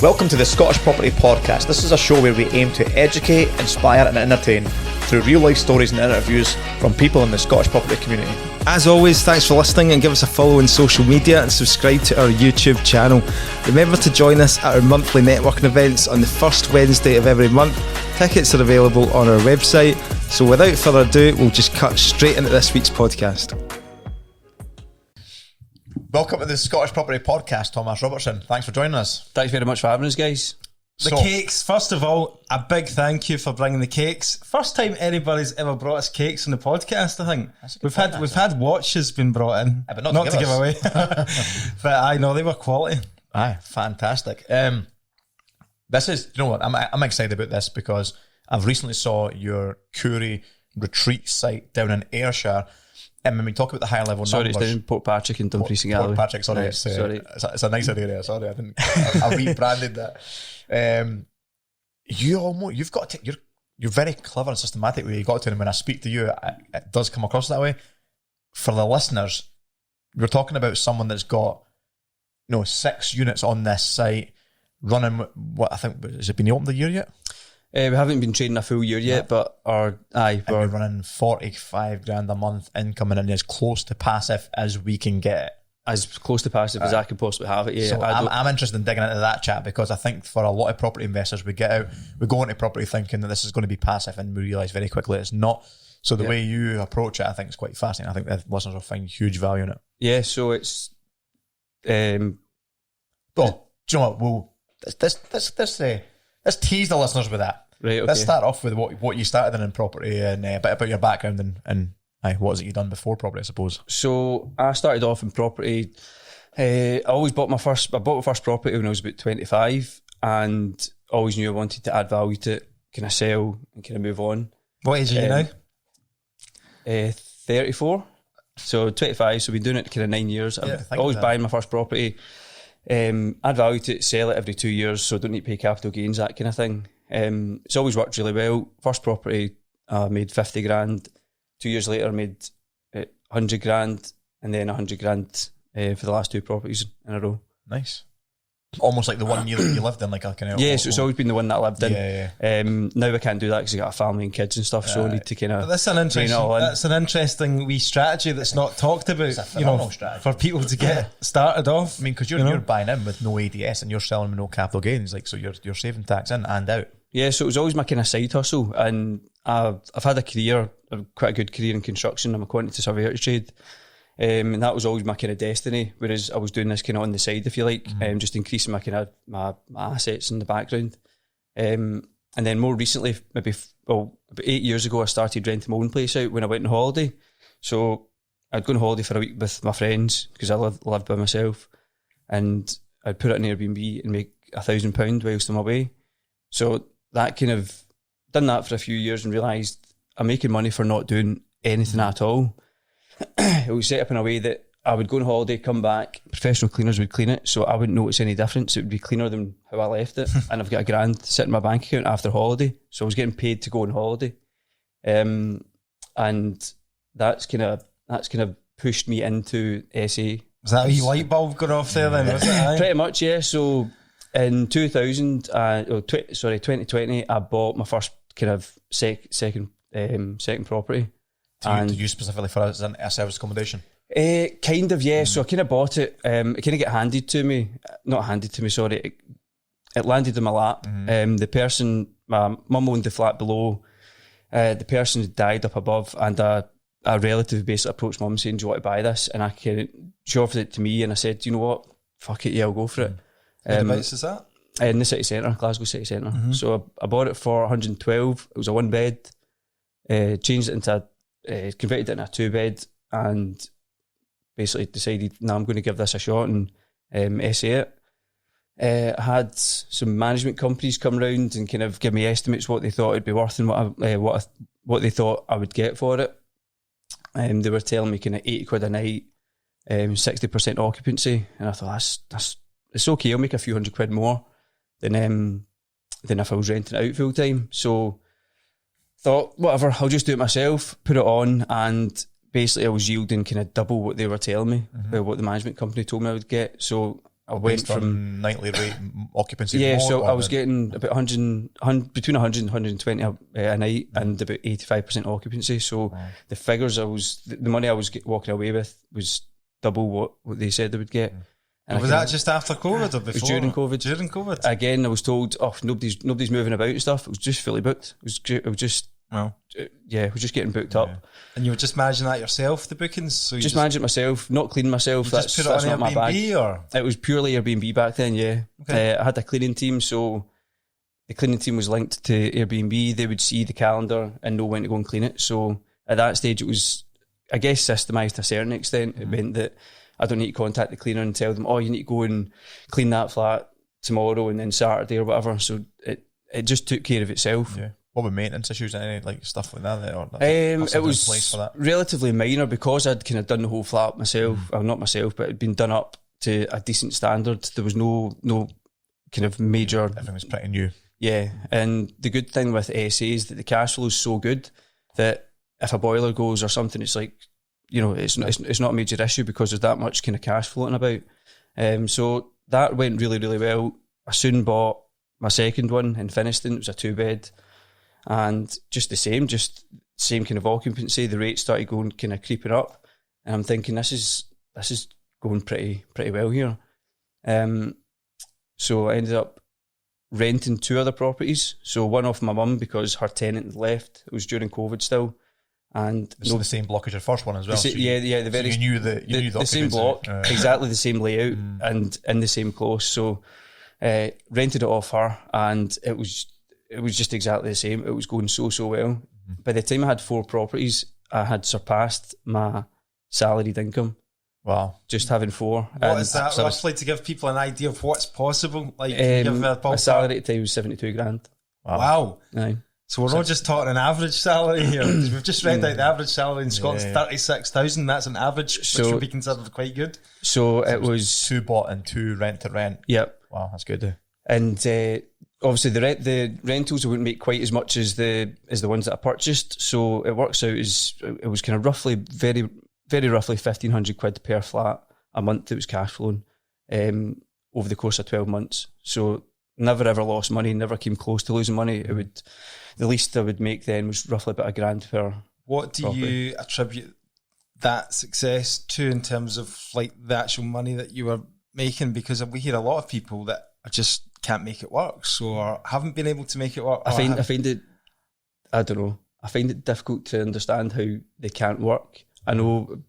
Welcome to the Scottish Property Podcast. This is a show where we aim to educate, inspire and entertain through real life stories and interviews from people in the Scottish property community. As always, thanks for listening and give us a follow on social media and subscribe to our YouTube channel. Remember to join us at our monthly networking events on the first Wednesday of every month. Tickets are available on our website. So without further ado, we'll just cut straight into this week's podcast. Welcome to the Scottish Property Podcast, Tomas Robertson. Thanks for joining us. Thanks very much for having us, guys. The cakes, first of all, a big thank you for bringing the cakes. First time anybody's ever brought us cakes on the podcast, I think. We've had watches been brought in, but not to give away. But I know they were quality. Aye, fantastic. This is, you know what, I'm excited about this because I've recently saw your Curry retreat site down in Ayrshire. And when we talk about the high level numbers... Sorry, it's down Port Patrick and Dumfries and Galloway. Port Patrick, sorry. Right, sorry. It's a nicer area. Sorry, I rebranded that. You're very clever and systematic where you got to, and when I speak to you, it does come across that way. For the listeners, we're talking about someone that's got 6 units on this site, running what I think, has it been open the year yet? We haven't been trading a full year yet, but we're running 45 grand a month income and as close to passive as we can get it. As close to passive as I can possibly have it, yeah. So I'm interested in digging into that chat because I think for a lot of property investors, we go into property thinking that this is going to be passive and we realise very quickly it's not. So the way you approach it, I think is quite fascinating. I think the listeners will find huge value in it. Yeah, so it's... Well, do you know what? Let's tease the listeners with that. Right, okay. Let's start off with what you started in property and a bit about your background and what is it you've done before property, I suppose. So I started off in property. I bought my first property when I was about 25 and always knew I wanted to add value to it, kind of sell and kind of move on. What age are you now? 34. So 25, so we've been doing it kind of 9 years. Yeah, I'm always buying my first property, add value to it, sell it every 2 years, so I don't need to pay capital gains, that kind of thing. It's always worked really well. First property, made 50 grand. 2 years later, made 100 grand, and then 100 grand for the last 2 properties in a row. Nice. Almost like the one you lived in, like a kind of... Yeah, so it's always been the one that I lived in. Yeah. Now I can't do that because I got a family and kids and stuff, so I need to kind of... That's an interesting wee strategy that's not talked about, strategy for people to get started off. I mean, because you're buying in with no ADS and you're selling with no capital gains, like, so you're saving tax in and out. Yeah, so it was always my kind of side hustle, and I've had quite a good career in construction. I'm a quantity surveyor trade, and that was always my kind of destiny. Whereas I was doing this kind of on the side, if you like, just increasing my kind of my assets in the background. And then more recently, about 8 years ago, I started renting my own place out when I went on holiday. So I'd go on holiday for a week with my friends because I lived by myself, and I'd put it on Airbnb and make £1,000 whilst I'm away. So that kind of done that for a few years and realised I'm making money for not doing anything at all. It was set up in a way that I would go on holiday, come back, professional cleaners would clean it, so I wouldn't notice any difference. It would be cleaner than how I left it, and I've got £1,000 sitting in my bank account after holiday, so I was getting paid to go on holiday, and that's kind of pushed me into SA. Was that a wee light bulb going off there then? Was it? Pretty much, yeah. So in 2020, I bought my first kind of second property. To use specifically for a service accommodation? Kind of, yeah. So I kind of bought it. It kind of got handed to me. Not handed to me, sorry. It landed in my lap. The person, my mum owned the flat below. The person had died up above, and a relative basically approached mum saying, "Do you want to buy this?" And she offered it to me, and I said, "You know what? Fuck it, yeah, I'll go for it." Whereabouts is that? In the city centre, Glasgow city centre. So I bought it for 112. It was a 1 bed. Changed it into converted it into a 2 bed, and basically decided, no, I'm going to give this a shot and essay it. I had some management companies come round and kind of give me estimates what they thought it'd be worth and what they thought I would get for it. They were telling me kind of £80 a night, 60% occupancy, and I thought it's okay. I'll make a few £100 more than if I was renting it out full time. So thought, whatever, I'll just do it myself, put it on, and basically I was yielding kind of double what they were telling me, what the management company told me I would get. So I went Based from on nightly rate occupancy. yeah, more, so or I was getting about 100 between 100 and 120 a night, and about 85% occupancy. So the figures the money I was walking away with was double what they said they would get. And was that just after COVID or before? It was during COVID. During COVID. Again, I was told, oh, nobody's moving about and stuff. It was just fully booked. It was just it was just getting booked up. And you were just managing that yourself, the bookings? So you just managing it myself, not cleaning myself. Just put it on not my bag. Airbnb, or? It was purely Airbnb back then, yeah. Okay. I had a cleaning team, so the cleaning team was linked to Airbnb. They would see the calendar and know when to go and clean it. So at that stage, it was, I guess, systemised to a certain extent. It meant that I don't need to contact the cleaner and tell them, oh, you need to go and clean that flat tomorrow and then Saturday or whatever. So it just took care of itself. Yeah. What about maintenance issues and any like stuff like that? Or it was relatively minor because I'd kind of done the whole flat myself. Well, not myself, but it'd been done up to a decent standard. There was no kind of major. Everything was pretty new. Yeah, and the good thing with SA is that the cash flow is so good that if a boiler goes or something, it's like, you know, it's not a major issue because there's that much kind of cash floating about. So that went really, really well. I soon bought my second one in Finiston. It was a 2-bed. And just the same kind of occupancy. The rate started going kind of creeping up, and I'm thinking this is going pretty well here. So I ended up renting 2 other properties. So one off my mum because her tenant left. It was during COVID still, and it's the same block as your first one as well. You knew the same block, exactly the same layout, and in the same close. So rented it off her, and it was just exactly the same. It was going so well. By the time I had 4 properties, I had surpassed my salaried income. Wow. Just having 4. What is that roughly to give people an idea of what's possible? Like, my salary at the time was 72 grand. Wow. Aye. So we're not just talking an average salary here. We've just read out the average salary in Scotland's 36,000. That's an average, which would be considered quite good. So it was 2 bought and 2 rent to rent. Yep. Wow, that's good. And obviously the rentals I wouldn't make quite as much as the ones that I purchased. So it works out as it was kind of roughly very roughly 1,500 quid per flat a month that was cash flowing over the course of 12 months. So never ever lost money, never came close to losing money. The least I would make then was roughly about £1,000 per. What do you attribute that success to in terms of like the actual money that you were making? Because we hear a lot of people that just can't make it work, or haven't been able to make it work. I find it, I don't know, I find it difficult to understand how they can't work. I know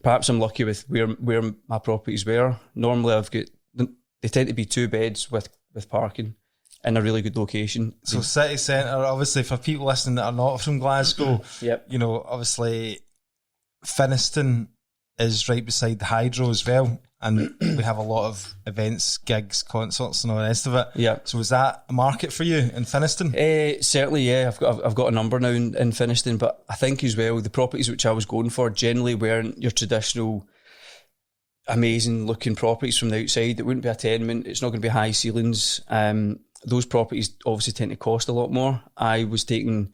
perhaps I'm lucky with where my properties were. Normally they tend to be 2 beds with parking in a really good location. So city centre, obviously for people listening that are not from Glasgow, yep. You know, obviously Finiston is right beside the Hydro as well, and we have a lot of events, gigs, concerts and all the rest of it. Yeah. So is that a market for you in Finiston? Certainly, yeah. I've got a number now in Finiston, but I think as well the properties which I was going for generally weren't your traditional amazing looking properties from the outside. It wouldn't be a tenement. It's not going to be high ceilings. Those properties obviously tend to cost a lot more. I was taking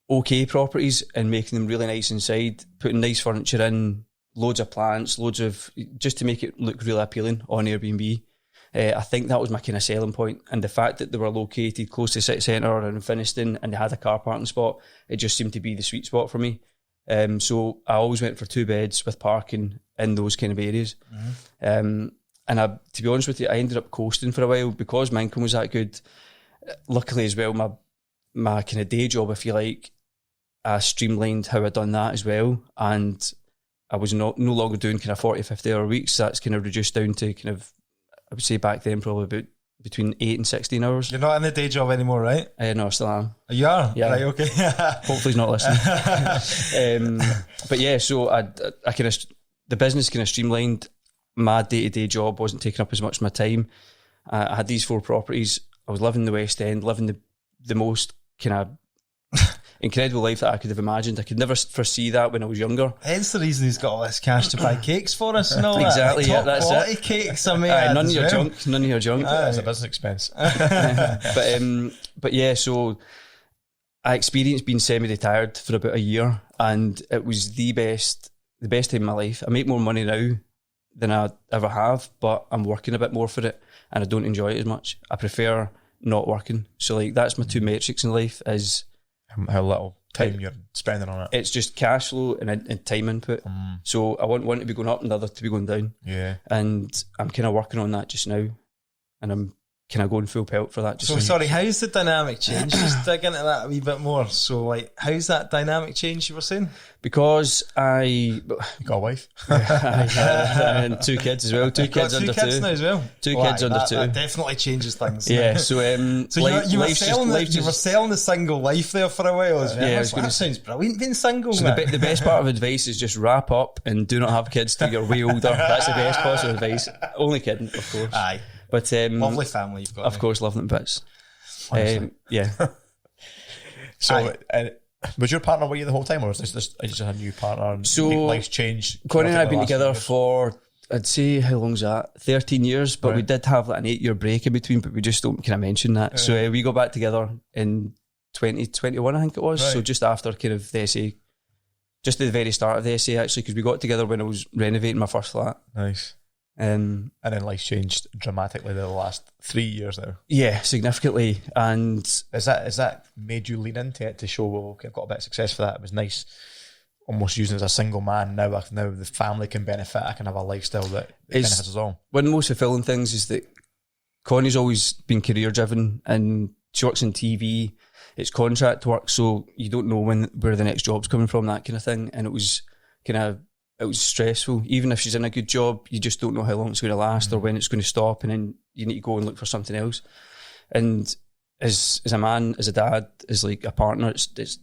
okay properties and making them really nice inside, putting nice furniture in, loads of plants, just to make it look really appealing on Airbnb. I think that was my kind of selling point, and the fact that they were located close to the city centre and in Finiston and they had a car parking spot, it just seemed to be the sweet spot for me. So I always went for 2 beds with parking in those kind of areas. And to be honest with you, I ended up coasting for a while because my income was that good. Luckily as well, my kind of day job, if you like, I streamlined how I done that as well, and I was no longer doing kind of 40, 50 hour weeks. That's kind of reduced down to kind of, I would say back then probably about between 8 and 16 hours. You're not in the day job anymore, right? No, I still am. You are? Yeah. Right, okay. Hopefully he's not listening. But yeah, so I kind of, the business kind of streamlined. My day-to-day job wasn't taking up as much of my time. I had these 4 properties. I was living in the West End, living the most kind of incredible life that I could have imagined. I could never foresee that when I was younger. Hence the reason he's got all this cash to buy cakes for us and all exactly, that. Yeah, that's quality it. Cakes, I mean. None of your junk. None of your junk. That's a business expense. But yeah, so I experienced being semi-retired for about a year, and it was the best time of my life. I make more money now than I ever have, but I'm working a bit more for it and I don't enjoy it as much. I prefer not working. So like that's my two metrics in life is how little time you're spending on it. It's just cash flow and time input. So I want one to be going up and the other to be going down. Yeah. And I'm kind of working on that just now. And I'm kind of going full pelt for that just So now. sorry, how's the dynamic change? Just dig into that a wee bit more. So like, how's that dynamic change you were saying? Because You got a wife? and two kids as well. Two You've got kids under kids two. now as well. Two kids under two. That definitely changes things. Yeah, so So you were selling the single life there for a while as well. Yeah, I was that sounds brilliant being single. So the best part of advice is just wrap up and do not have kids till you're way older. That's the best possible advice. Only kidding, of course. Aye. But lovely family you've got. Of course, love them bits. Honestly. Yeah. So was your partner with you the whole time, or was this just a new partner and So, life's changed? Connie and I have been last few together years? for, I'd say, how long's that? 13 years, but we Right. did have like an 8-year break in between, but we just don't kind of mention that. So we got back together in 2021, I think it was. Right. So just after kind of the SA, just at the very start of the SA actually, because we got together when I was renovating my first flat. Nice. Um, And then life's changed dramatically the last 3 years now. yeah, significantly. And Is that made you lean into it to show, well, okay, I've got a bit of success for that? It was nice almost using it as a single man. Now the family can benefit. I can have a lifestyle that benefits us all. one of the most fulfilling things is that Connie's always been career driven and she works in TV. It's contract work, so you don't know where the next job's coming from, that kind of thing. And it was stressful. Even if she's in a good job, you just don't know how long it's going to last or when it's going to stop, and then you need to go and look for something else. And as a man, as a dad, as like a partner, it's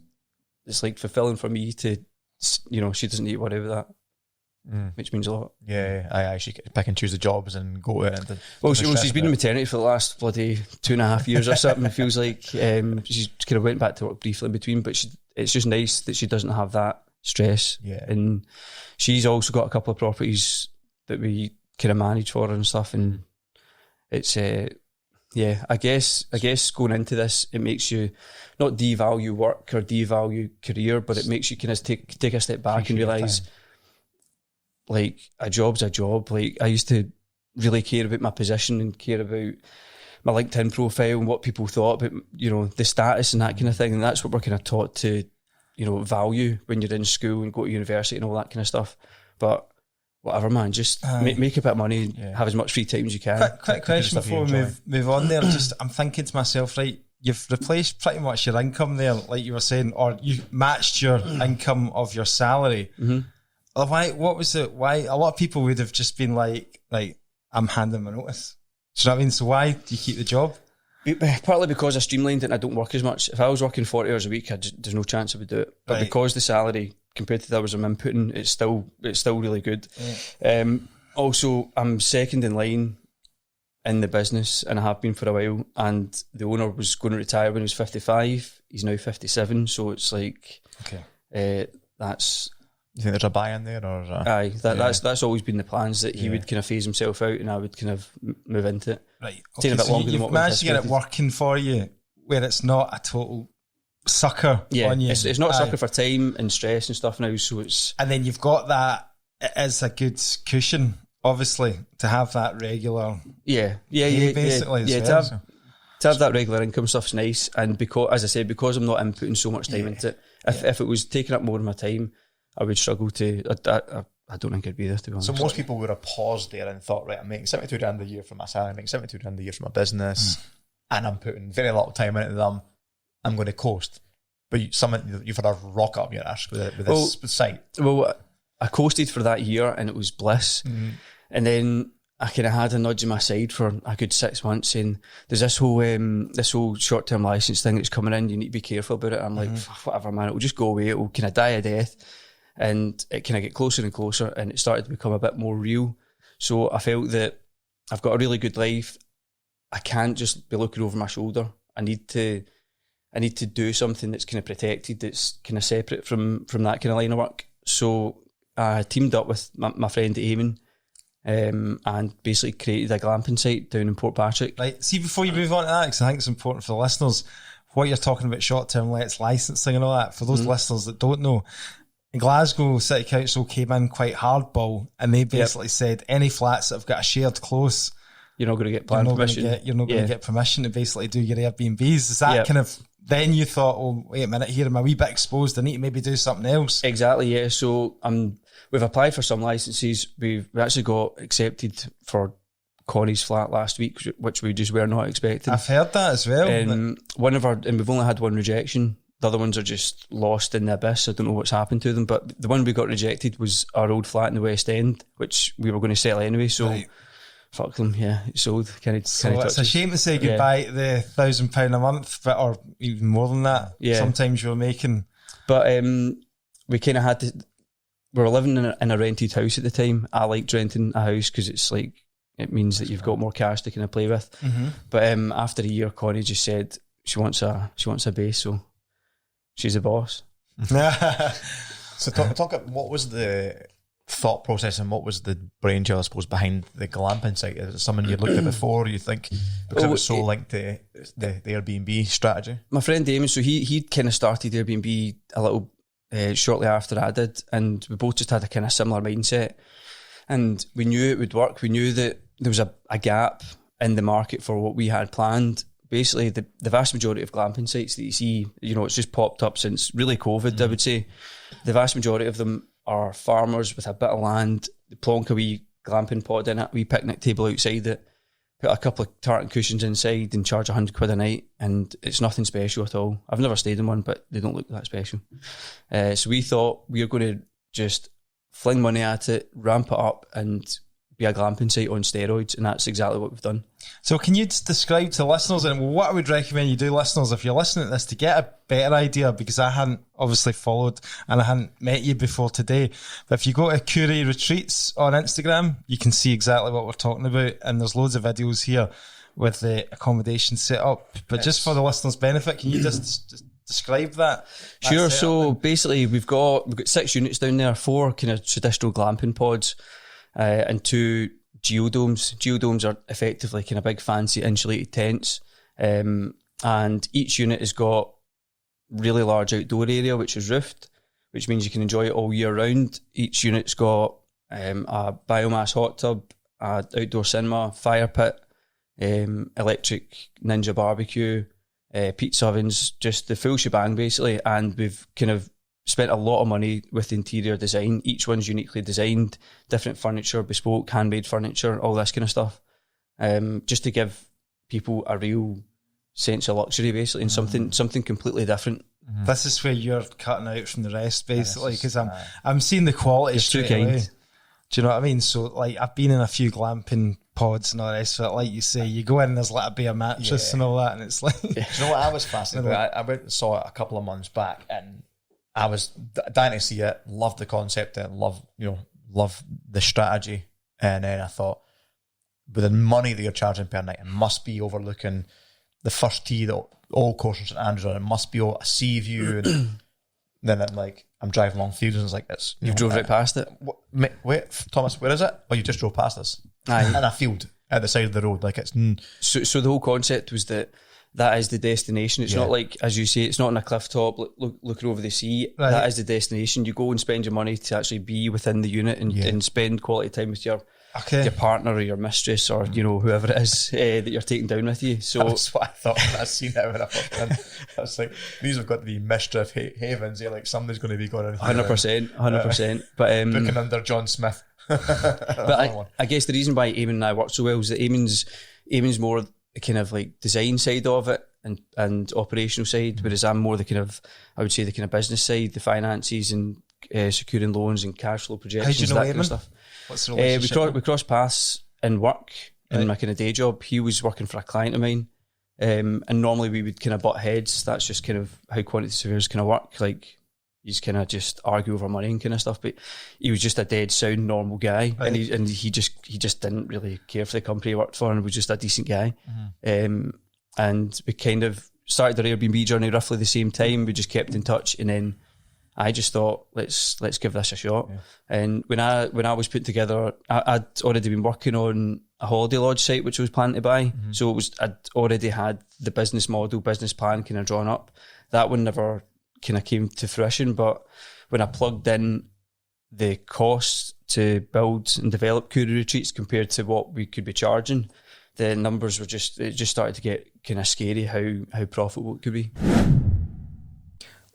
like fulfilling for me to, she doesn't need to worry about that, which means a lot. Yeah, I she can pick and choose the jobs and go to it. And Well, she's been in maternity for the last bloody 2.5 years or something. It feels like she's kind of went back to work briefly in between, but it's just nice that she doesn't have that stress. Yeah. And she's also got a couple of properties that we kind of manage for her and stuff. And it's I guess going into this, it makes you not devalue work or devalue career, but it makes you kind of take a step back and realise, like, a job's a job. Like, I used to really care about my position and care about my LinkedIn profile and what people thought about, the status and that kind of thing. And that's what we're kind of taught to, value when you're in school and go to university and all that kind of stuff. But whatever, man, just make a bit of money, have as much free time as you can. Quick question before we move on there. Just I'm thinking to myself, right, you've replaced pretty much your income there, like you were saying, or you matched your income of your salary. Why? What was it? Why? A lot of people would have just been like, I'm handing my notice. Do you know what I mean? So why do you keep the job? Partly because I streamlined it and I don't work as much. If I was working 40 hours a week, there's no chance I would do it. But because the salary compared to the hours I'm inputting, it's still really good. Also, I'm second in line in the business, and I have been for a while. And the owner was going to retire when he was 55. He's now 57. So it's like, that's. You think there's a buy-in there, or that's always been the plans, that he would kind of phase himself out and I would kind of move into it. Right, taking a bit longer than what we managed to get it anticipated. working for you, where it's not a total sucker on you. It's not a sucker for time and stress and stuff now. So it's, and then you've got that. It is a good cushion, obviously, to have that regular. Basically, to have that regular income stuff's nice. And because, as I said, because I'm not inputting so much time into it, if it was taking up more of my time, I would struggle to. I don't think I'd be there, to be honest. So most people would have paused there and thought, right, I'm making 72 grand a year for my salary, I'm making 72 grand a year for my business, and I'm putting very little time into them. I'm going to coast. But you've had a rock up your ass with this site. Well, I coasted for that year and it was bliss. And then I kind of had a nudge in my side for a good 6 months saying, there's this whole short-term license thing that's coming in, you need to be careful about it. I'm like, whatever, man, it'll just go away, it'll kind of die a death. And it kind of get closer and closer, and it started to become a bit more real. So I felt that I've got a really good life. I can't just be looking over my shoulder. I need to do something that's kind of protected, that's kind of separate from that kind of line of work. So I teamed up with my friend Eamon, and basically created a glamping site down in Port Patrick. Right. See, before you move on to that, because I think it's important for the listeners, what you're talking about, short-term licensing and all that, for those listeners that don't know, Glasgow City Council came in quite hardball, and they basically said any flats that have got a shared close, you're not going to get planning permission. You're not going to get permission to basically do your Airbnbs. Is that kind of, then you thought, oh, wait a minute here, I'm a wee bit exposed, I need to maybe do something else? Exactly, yeah. So we've applied for some licenses. We actually got accepted for Connie's flat last week, which we just were not expecting. I've heard that as well. And we've only had one rejection. The other ones are just lost in the abyss. I don't know what's happened to them. But the one we got rejected was our old flat in the West End, which we were going to sell anyway. So fuck them, it's sold. So it's a shame to say goodbye to the £1,000 a month, or even more than that. Yeah. Sometimes you're making. But we kind of had to. We were living in a rented house at the time. I liked renting a house because it's like, it means that you've got more cash to kind of play with. Mm-hmm. But after a year, Connie just said she wants a base, so she's the boss. So talk. What was the thought process and what was the brainchild, I suppose, behind the glamping site? Is it something you looked at before? You think because it was so linked to the Airbnb strategy? My friend Damon, so he kind of started Airbnb a little shortly after I did, and we both just had a kind of similar mindset. And we knew it would work. We knew that there was a gap in the market for what we had planned. Basically, the vast majority of glamping sites that you see, it's just popped up since really COVID, I would say. The vast majority of them are farmers with a bit of land, plonk a wee glamping pod in it, a wee picnic table outside it, put a couple of tartan cushions inside and charge £100 a night, and it's nothing special at all. I've never stayed in one, but they don't look that special. So we thought we were going to just fling money at it, ramp it up, and be a glamping site on steroids, and that's exactly what we've done. So can you just describe to listeners, and what I would recommend you do, listeners, if you're listening to this, to get a better idea, because I hadn't obviously followed and I hadn't met you before today, but if you go to Curie Retreats on Instagram, you can see exactly what we're talking about, and there's loads of videos here with the accommodation set up. But just for the listeners' benefit, can you just describe that? Sure. So basically, we've got 6 units down there, 4 kind of traditional glamping pods, and 2 geodomes. Geodomes are effectively kind of big fancy insulated tents, and each unit has got really large outdoor area which is roofed, which means you can enjoy it all year round. Each unit's got a biomass hot tub, a outdoor cinema, fire pit, electric Ninja barbecue, pizza ovens, just the full shebang basically. And we've kind of spent a lot of money with interior design. Each one's uniquely designed, different furniture, bespoke, handmade furniture, all this kind of stuff, just to give people a real sense of luxury basically, and something completely different. This is where you're cutting out from the rest basically, because I'm seeing the quality straight away. Do you know what I mean? So like, I've been in a few glamping pods and all the rest of it, like you say, you go in, there's like a bare mattress and all that, and it's like Do you know what I was fascinated by? I went and saw it a couple of months back, and I was dying to see it, loved the concept and love the strategy. And then I thought, with the money that you're charging per night, it must be overlooking the first tee, the old course in St Andrews, and it must be a sea view. And then I'm driving along fields, and it's like, it's You drove right past it. Wait, Thomas, where is it? Oh, you just drove past us. Aye. In a field at the side of the road, like it's. So the whole concept was that is the destination. It's not like, as you say, it's not on a cliff top looking over the sea. Right. That is the destination. You go and spend your money to actually be within the unit and spend quality time with your partner or your mistress or whoever it is that you're taking down with you. So that's what I thought when I seen it when I popped in. I was like, these have got to be mischief havens. Like somebody's going to be going in here. 100%. But booking under John Smith. But I guess the reason why Eamon and I work so well is that Eamon's more kind of like design side of it and operational side, whereas I'm more the kind of, I would say, the kind of business side, the finances and securing loans and cash flow projections. How do you know that kind of Eamon? stuff. What's the relationship? We crossed paths in work, in my kind of day job. He was working for a client of mine, and normally we would kind of butt heads. That's just kind of how quantity surveyors kind of work. Like, you just kind of just argue over money and kind of stuff. But he was just a dead sound normal guy, right. and he just didn't really care for the company he worked for, and was just a decent guy. And we kind of started our Airbnb journey roughly the same time. We just kept in touch, and then I just thought, let's give this a shot. Yeah. And when I was putting together, I'd already been working on a holiday lodge site which I was planning to buy. So I'd already had the business model, business plan kind of drawn up. That one never kind of came to fruition, but when I plugged in the cost to build and develop Kuru retreats compared to what we could be charging, the numbers were it just started to get kind of scary how profitable it could be.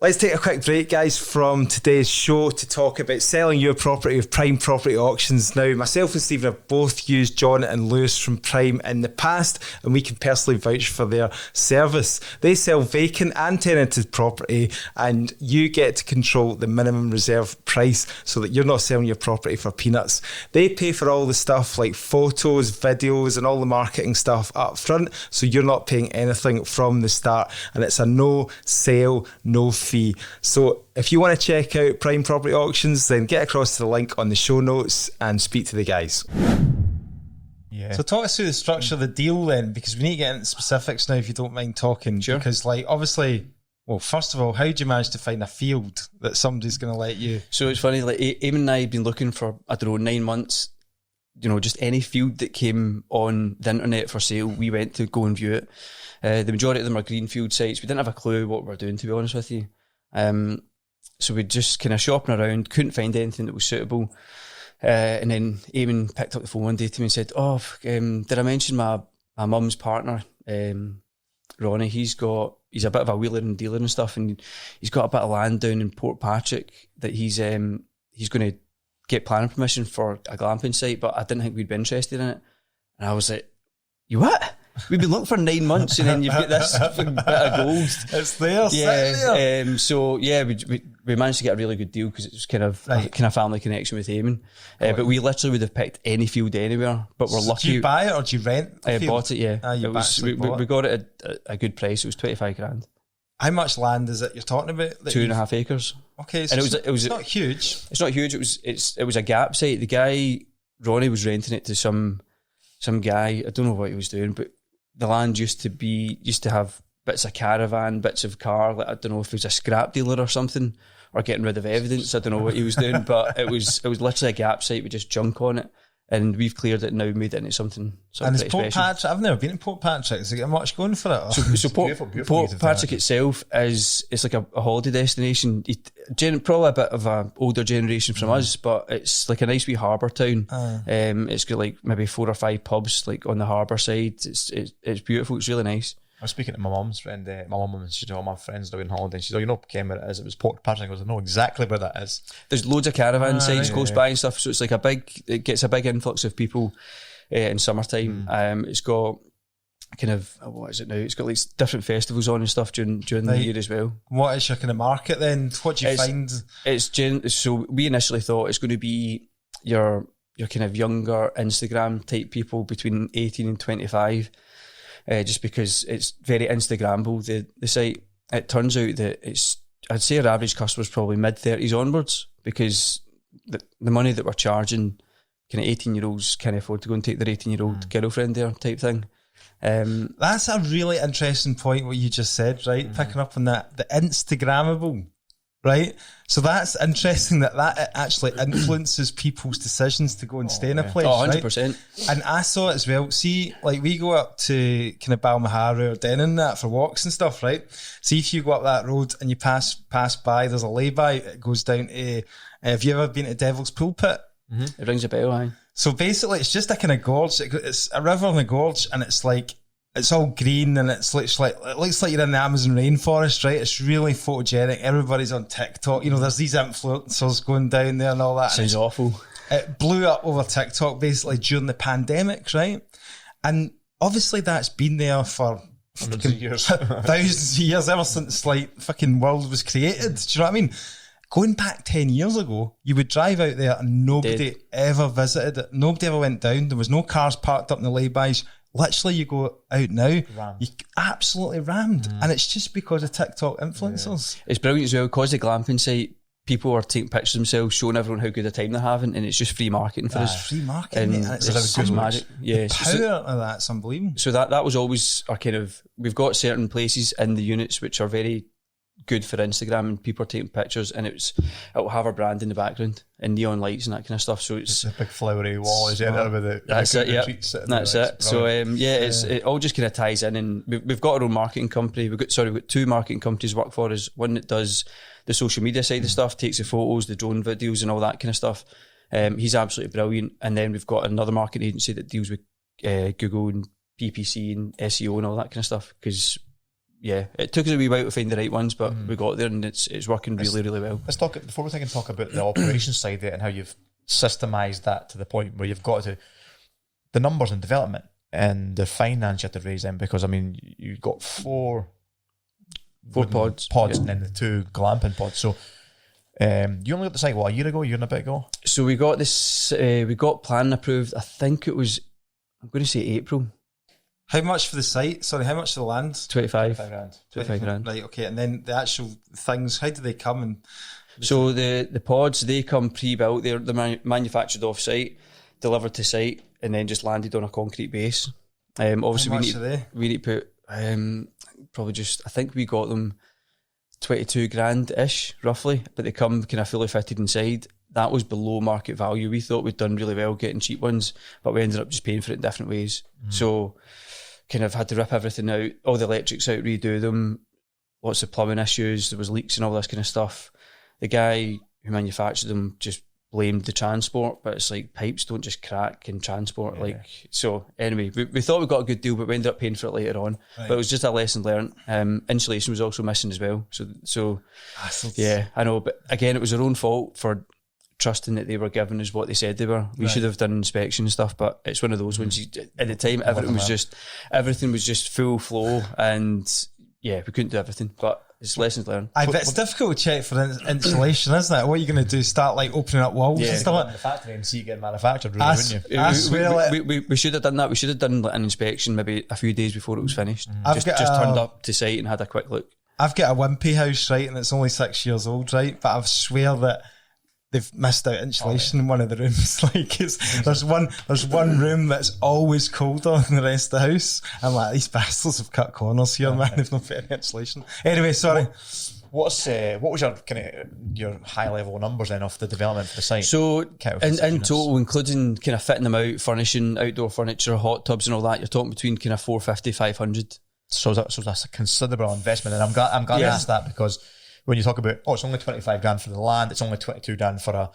Let's take a quick break, guys, from today's show to talk about selling your property with Prime Property Auctions. Now, myself and Stephen have both used John and Lewis from Prime in the past, and we can personally vouch for their service. They sell vacant and tenanted property, and you get to control the minimum reserve price so that you're not selling your property for peanuts. They pay for all the stuff like photos, videos, and all the marketing stuff up front, so you're not paying anything from the start, and it's a no sale, no fee. So if you want to check out Prime Property Auctions, then get across to the link on the show notes and speak to the guys. Yeah. So talk us through the structure of the deal then, because we need to get into specifics now if you don't mind talking. Sure. Because obviously, well, first of all, how do you manage to find a field that somebody's going to let you? So it's funny, like Eamon and I have been looking for, 9 months, just any field that came on the internet for sale, we went to go and view it. The majority of them are greenfield sites. We didn't have a clue what we were doing, to be honest with you. So we just kind of shopping around, couldn't find anything that was suitable. And then Eamon picked up the phone one day to me and said, did I mention my mum's partner, Ronnie? He's a bit of a wheeler and dealer and stuff, and he's got a bit of land down in Port Patrick that he's going to get planning permission for a glamping site, but I didn't think we'd be interested in it. And I was like, you what? We've been looking for 9 months, and then you've got this bit of gold. It's there, yeah. So yeah, we managed to get a really good deal because it was kind of a family connection with Eamon. But we literally would have picked any field anywhere. But we're lucky. Did you buy it or did you rent? I bought it. Yeah, we got it at a good price. It was 25 grand. How much land is it you're talking about? 2.5 acres. Okay, so and it was not huge. It's not huge. It was a gap site. The guy Ronnie was renting it to some guy. I don't know what he was doing, but the land used to have bits of caravan, bits of car. Like, I don't know if he was a scrap dealer or something, or getting rid of evidence. I don't know what he was doing, but it was literally a gap site with just junk on it, and we've cleared it now, made it into something and it's Port special. Patrick. I've never been to Port Patrick. Is it getting much going for it? So Port Patrick itself it's like a holiday destination. Probably a bit of an older generation from us, but it's like a nice wee harbour town. It's got like maybe 4 or 5 pubs like on the harbour side. It's beautiful. It's really nice. I was speaking to my mum's friend, my mum, and she said, all my friends are going on holiday. And she said, you know, Ken, where it is? It was Port Patrick. I goes, I know exactly where that is. There's loads of caravan sites close by and stuff. So it's like it gets a big influx of people in summertime. It's got kind of, what is it now? It's got like different festivals on and stuff during the year as well. What is your kind of market then? What do you find? So we initially thought it's going to be your kind of younger Instagram type people between 18 and 25. Just because it's very Instagrammable, the site. It turns out that I'd say our average customer is probably mid-30s onwards, because the money that we're charging, kind of 18-year-olds can't afford to go and take their 18-year-old girlfriend there type thing. That's a really interesting point, what you just said, right? Picking up on that, the Instagrammable, right? So that's interesting that actually influences people's decisions to go and stay in a place. 100%. Right? And I saw it as well. See, like we go up to kind of Balmaharu or Denon and that for walks and stuff, right? See, if you go up that road and you pass by, there's a lay-by, it goes down to, have you ever been to Devil's Pulpit? It rings a bell, aye. So basically it's just a kind of gorge. It's a river in the gorge, and it's like, it's all green, and it looks like you're in the Amazon rainforest, right? It's really photogenic. Everybody's on TikTok. You know, there's these influencers going down there and all that. Sounds awful. It blew up over TikTok basically during the pandemic, right? And obviously that's been there for hundreds of years, thousands of years, ever since like fucking world was created. Do you know what I mean? Going back 10 years ago, you would drive out there and nobody ever visited it. Nobody ever went down. There was no cars parked up in the laybys. Literally, you go out now, you absolutely rammed. And it's just because of TikTok influencers. Yeah. It's brilliant as well, because the glamping site, people are taking pictures of themselves, showing everyone how good a time they're having, and it's just free marketing for us. Free marketing, and it's magic. Yeah, the power of that's unbelievable. So that was always our kind of, we've got certain places in the units which are very good for Instagram and people are taking pictures, and it'll have our brand in the background and neon lights and that kind of stuff. So it's a big flowery wall, is there with the that's the it, yeah. That's there. it. So it all just kind of ties in, and we've got our own marketing company. We've got two marketing companies to work for us. One that does the social media side of stuff, takes the photos, the drone videos, and all that kind of stuff. He's absolutely brilliant. And then we've got another marketing agency that deals with Google and PPC and SEO and all that kind of stuff. Because it took us a wee while to find the right ones, but we got there, and it's working really, really well. Let's talk before we talk about the operations side of it and how you've systemised that to the point where you've got to the numbers and development and the finance you have to raise them, because I mean you've got four pods, and then the 2 glamping pods. So you only got the site a year and a bit ago. So we got this. We got planning approved. I think it was. I'm going to say April. How much for the site? Sorry, how much for the land? 25 grand. 25 grand. Right, okay. And then the actual things, how do they come? And so the pods, they come pre-built. They're manufactured off-site, delivered to site, and then just landed on a concrete base. Obviously, how much are they? We need to put probably just. I think we got them 22 grand-ish, roughly, but they come kind of fully fitted inside. That was below market value. We thought we'd done really well getting cheap ones, but we ended up just paying for it in different ways. So kind of had to rip everything out, all the electrics out, redo them, lots of plumbing issues, there was leaks and all this kind of stuff. The guy who manufactured them just blamed the transport, but it's like pipes don't just crack in transport. So anyway, we thought we got a good deal, but we ended up paying for it later on. Right. But it was just a lesson learned. Insulation was also missing as well. So I know, but again, it was our own fault for trusting that they were giving us what they said they were. We should have done inspection and stuff, but it's one of those ones. At the time, everything was just full flow, and we couldn't do everything. But it's lessons learned. But it's difficult to check for insulation, isn't it? What are you going to do? Start like opening up walls and stuff like the factory and see it getting manufactured, really, wouldn't you? I swear, we should have done that. We should have done an inspection maybe a few days before it was finished. Just turned up to site and had a quick look. I've got a wimpy house, right, and it's only 6 years old, right? But I swear that they've missed out insulation in one of the rooms. Like there's one room that's always colder than the rest of the house. I'm like, these bastards have cut corners here, man. They've not put any insulation. Anyway, sorry. What was your your high level numbers then off the development for the site? So in total, including kind of fitting them out, furnishing, outdoor furniture, hot tubs and all that, you're talking between kind of 450, 500. So that's a considerable investment, and I'm glad to ask that, because when you talk about, it's only 25 grand for the land, it's only 22 grand for a...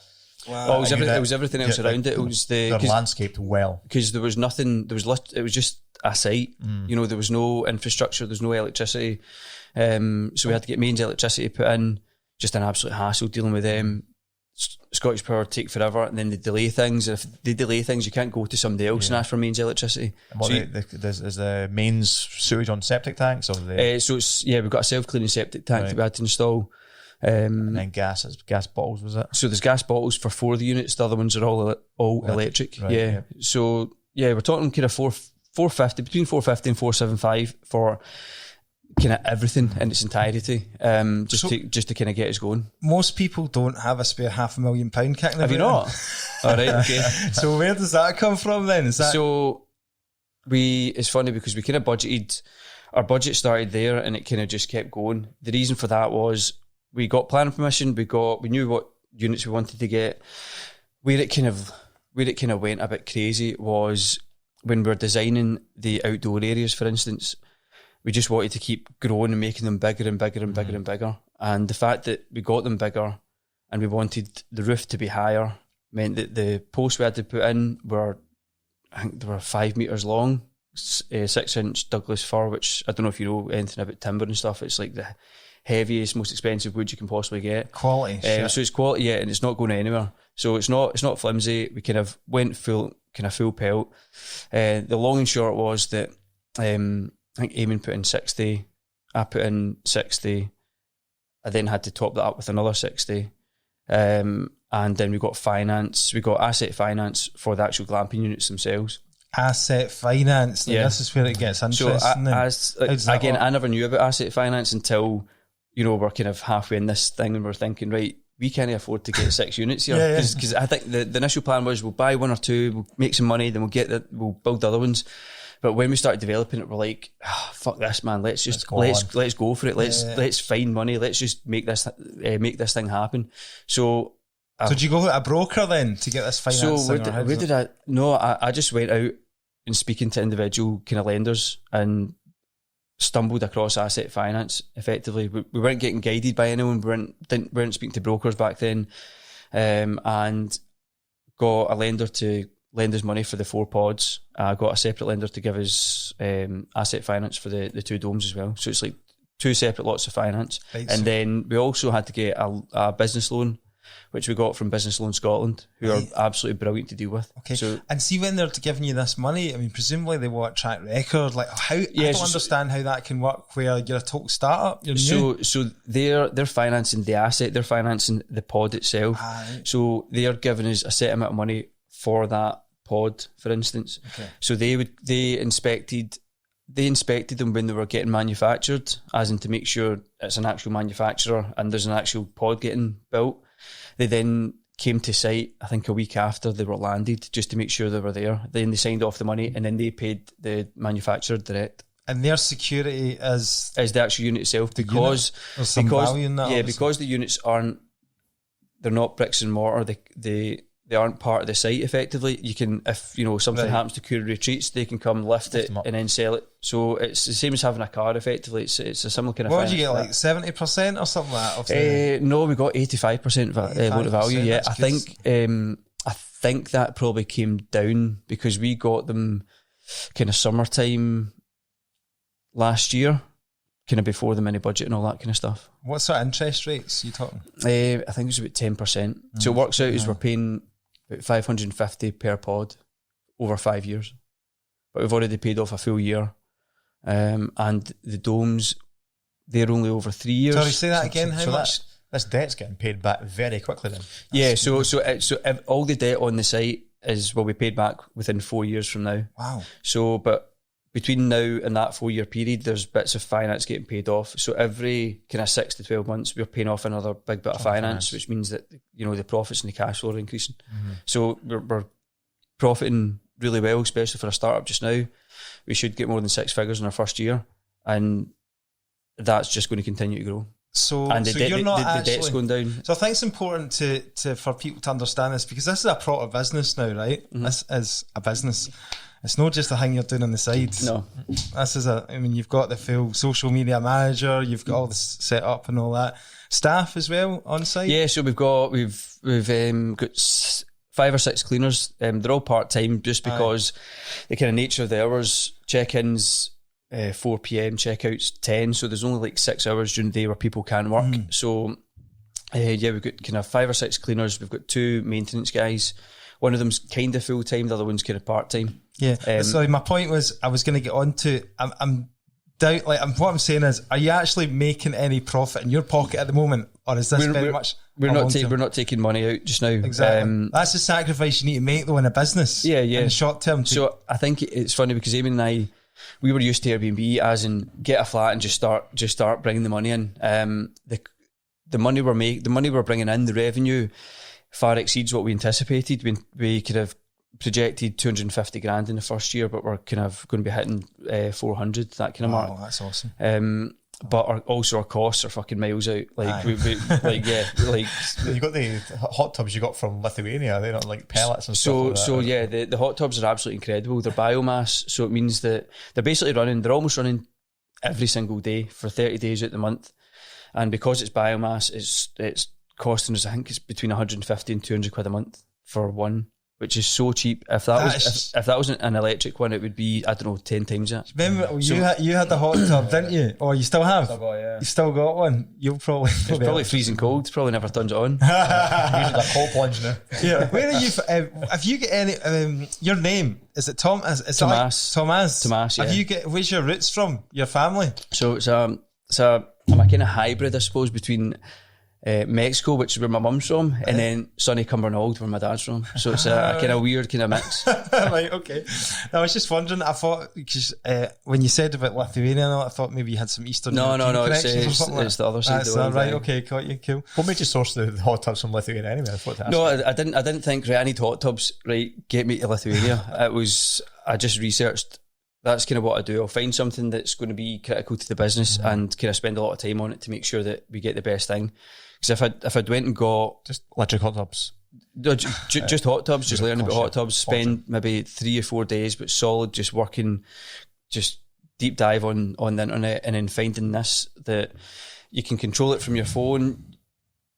Wow. It was everything else around it. It was they're landscaped well. Because there was nothing, it was just a site. You know, there was no infrastructure, there's no electricity. So we had to get mains electricity put in, just an absolute hassle dealing with them. Scottish Power take forever, and then they delay things. And if they delay things, you can't go to somebody else and ask for mains electricity. And is the mains sewage on septic tanks? Or so it's, we've got a self-cleaning septic tank that we had to install. And then gas bottles, was it? So there's gas bottles for 4 of the units. The other ones are all electric. Right, So we're talking kind of 450, between 450 and 475 for kind of everything in its entirety, just to kind of get us going. Most people don't have a spare £500,000 kicking. Have you not? All right, okay. So where does that come from then? It's funny because we kind of budgeted, our budget started there and it kind of just kept going. The reason for that was we got planning permission, we knew what units we wanted to get. Where it kind of went a bit crazy was when we were designing the outdoor areas, for instance. We just wanted to keep growing and making them bigger and bigger and bigger and bigger. And the fact that we got them bigger and we wanted the roof to be higher meant that the posts we had to put in were, I think they were 5 metres long, 6-inch Douglas fir, which I don't know if you know anything about timber and stuff. It's like the heaviest, most expensive wood you can possibly get. Quality. So it's quality, and it's not going anywhere. So it's not flimsy. We kind of went full pelt. The long and short was that I think Eamon put in 60, I put in 60, I then had to top that up with another 60, and then we got asset finance for the actual glamping units themselves. Asset finance, this is where it gets interesting. So I never knew about asset finance until, we're kind of halfway in this thing and we're thinking, right, we can't afford to get 6 units here, because I think the initial plan was we'll buy 1 or 2, we'll make some money, then we'll build the other ones. But when we started developing it, we're like, fuck this, man. Let's go for it. Let's find money. Let's just make this thing happen. So did you go to a broker then to get this financing? So where did I? No, I just went out and speaking to individual kind of lenders and stumbled across asset finance. Effectively, we weren't getting guided by anyone. We weren't speaking to brokers back then, and got a lender to lend us money for the 4 pods. I got a separate lender to give us asset finance for the 2 domes as well. So it's like 2 separate lots of finance. Right, and then we also had to get a business loan, which we got from Business Loan Scotland, who are absolutely brilliant to deal with. Okay. So, and see, when they're giving you this money, I mean, presumably they want track record. Like, I don't understand how that can work where you're a total startup. You're new. So they're financing the asset, they're financing the pod itself. Right. So they're giving us a set amount of money for that pod, for instance. Okay. So they inspected them when they were getting manufactured, as in to make sure it's an actual manufacturer and there's an actual pod getting built. They then came to site, I think a week after they were landed, just to make sure they were there. Then they signed off the money and then they paid the manufacturer direct. And their security is the actual unit itself, because there's some value in that. Yeah, because the units they're not bricks and mortar. They aren't part of the site effectively. You can, if something happens to Courier Retreats, they can come lift it and then sell it. So it's the same as having a car effectively. It's a similar kind of thing. What did you get, like 70% or something like that? No, we got 85% loan to value. Yeah, I think that probably came down because we got them kind of summertime last year, kind of before the mini budget and all that kind of stuff. What sort of interest rates are you talking? I think it was about 10%. So it works out as we're paying about 550 per pod over 5 years, but we've already paid off a full year, and the domes, they're only over 3 years. Sorry, say that again. How much? This debt's getting paid back very quickly then. So all the debt on the site will be paid back within 4 years from now. Wow. So, but between now and that 4 year period, there's bits of finance getting paid off. So every kind of 6 to 12 months, we're paying off another big bit of finance, which means that, the profits and the cash flow are increasing. Mm-hmm. So we're profiting really well, especially for a startup just now. We should get more than 6 figures in our first year, and that's just going to continue to grow. So the debt's going down. So I think it's important to for people to understand this, because this is a proper business now, right? Mm-hmm. This is a business. It's not just a thing you're doing on the side. No. This is you've got the full social media manager, you've got all this set up and all that. Staff as well on site? Yeah, so we've got 5 or 6 cleaners. They're all part-time just because the kind of nature of the hours, check-ins, 4 p.m, check-outs 10, so there's only like 6 hours during the day where people can work. So we've got kind of 5 or 6 cleaners. We've got 2 maintenance guys. One of them's kind of full-time, the other one's kind of part-time. Yeah. So my point was, I was going to get on to, what I'm saying is, are you actually making any profit in your pocket at the moment, or is this very much? We're not taking money out just now. Exactly. That's the sacrifice you need to make though in a business. Yeah. In the short term. So I think it's funny because Amy and I, we were used to Airbnb as in get a flat and just start bringing the money in. The money we're bringing in, the revenue far exceeds what we anticipated. We could have projected 250 grand in the first year, but we're kind of going to be hitting 400, that kind of mark. Oh, that's awesome. But our costs are fucking miles out. You got the hot tubs you got from Lithuania. They're not like pellets and stuff like that. So yeah, the hot tubs are absolutely incredible. They're biomass, so it means that they're almost running every single day for 30 days out the month. And because it's biomass, it's costing us, I think it's between 150 and 200 quid a month for one, which is so cheap. If that wasn't an electric one, it would be, I don't know, 10 times that. Remember, you had the hot tub, didn't you? Or you still have? Still got, yeah. You still got one? You'll probably... It's probably freezing cold. It's probably never turns it on. Using that cold plunge now. Yeah. Where are you... have you got any... your name, is it Tom? Tomas. Tomas, yeah. Where's your roots from? Your family? So I'm a kind of hybrid, I suppose, between... Mexico, which is where my mum's from, and then sunny Cumbernauld, where my dad's from. So it's a kind of weird kind of mix. Right, okay. I was just wondering, I thought, because when you said about Lithuania, I thought maybe you had some Eastern European connections or something. It's the other side of the world. Right, okay, got you, cool. What made you source the hot tubs from Lithuania anyway? I didn't think, right, I need hot tubs, right, get me to Lithuania. I just researched that's kind of what I do. I'll find something that's going to be critical to the business and kind of spend a lot of time on it to make sure that we get the best thing. Because if I'd went and got just electric hot tubs, just hot tubs, just learning about hot tubs, spend maybe 3 or 4 days, but solid, just working, just deep dive on the internet, and then finding this, that you can control it from your phone.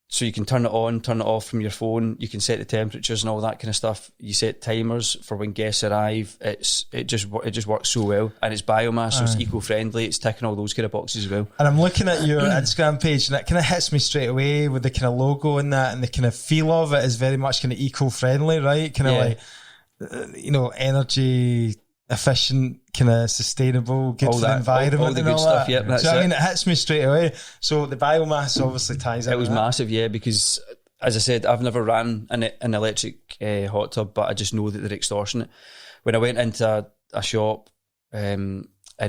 So you can turn it on, turn it off from your phone. You can set the temperatures and all that kind of stuff. You set timers for when guests arrive. It just works so well, and it's biomass, so it's eco-friendly. It's ticking all those kind of boxes as well. And I'm looking at your Instagram page, and it kind of hits me straight away with the kind of logo and that, and the kind of feel of it is very much kind of eco-friendly, right? Kind of like, energy efficient, kind of sustainable, good for the environment, all the good stuff. Yeah, that's it. I mean, it hits me straight away. So the biomass obviously ties in. It was massive, yeah, because as I said, I've never ran an electric hot tub, but I just know that they're extortionate. When I went into a shop in